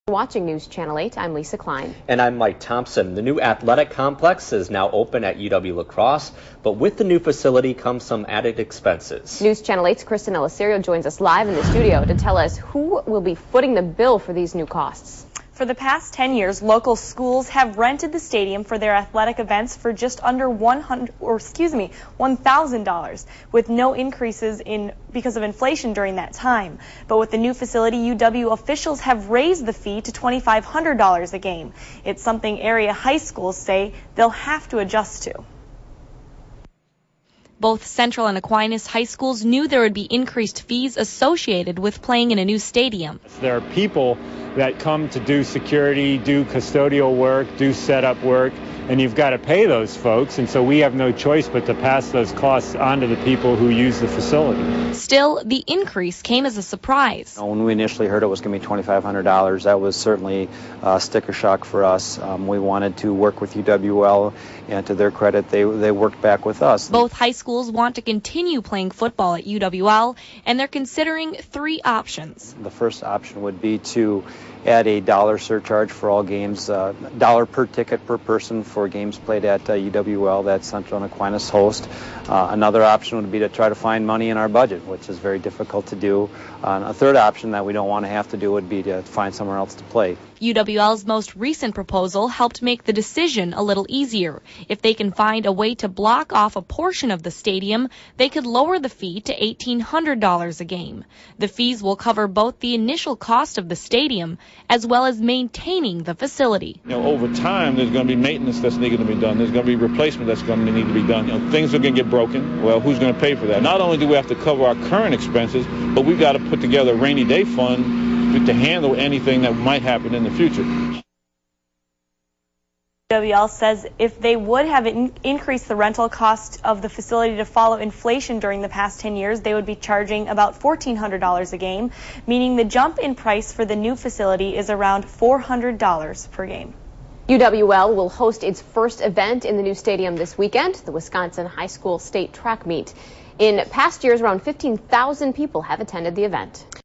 Watching News Channel 8, I'm Lisa Klein. And I'm Mike Thompson. The new athletic complex is now open at UW-La Crosse, but with the new facility comes some added expenses. News Channel 8's Kristen Elisario joins us live in the studio to tell us who will be footing the bill for these new costs. For the past 10 years, local schools have rented the stadium for their athletic events for just under $1,000, with no increases because of inflation during that time. But with the new facility, UW officials have raised the fee to $2,500 a game. It's something area high schools say they'll have to adjust to. Both Central and Aquinas high schools knew there would be increased fees associated with playing in a new stadium. There are people that come to do security, do custodial work, do setup work, and you've got to pay those folks, and so we have no choice but to pass those costs on to the people who use the facility. Still, the increase came as a surprise. When we initially heard it was going to be $2,500, that was certainly sticker shock for us. We wanted to work with UWL, and to their credit, they worked back with us. Both high schools want to continue playing football at UWL, and they're considering three options. The first option would be to add a dollar surcharge for all games, dollar per ticket per person for games played at UWL that Central and Aquinas host. Another option would be to try to find money in our budget, which is very difficult to do. A third option that we don't want to have to do would be to find somewhere else to play. UWL's most recent proposal helped make the decision a little easier. If they can find a way to block off a portion of the stadium, they could lower the fee to $1,800 a game. The fees will cover both the initial cost of the stadium as well as maintaining the facility. Over time, there's going to be maintenance that's needed to be done. There's going to be replacement that's going to need to be done. Things are going to get broken. Well, who's going to pay for that? Not only do we have to cover our current expenses, but we've got to put together a rainy day fund to handle anything that might happen in the future. UWL says if they would have increased the rental cost of the facility to follow inflation during the past 10 years, they would be charging about $1,400 a game, meaning the jump in price for the new facility is around $400 per game. UWL will host its first event in the new stadium this weekend, the Wisconsin High School State Track Meet. In past years, around 15,000 people have attended the event.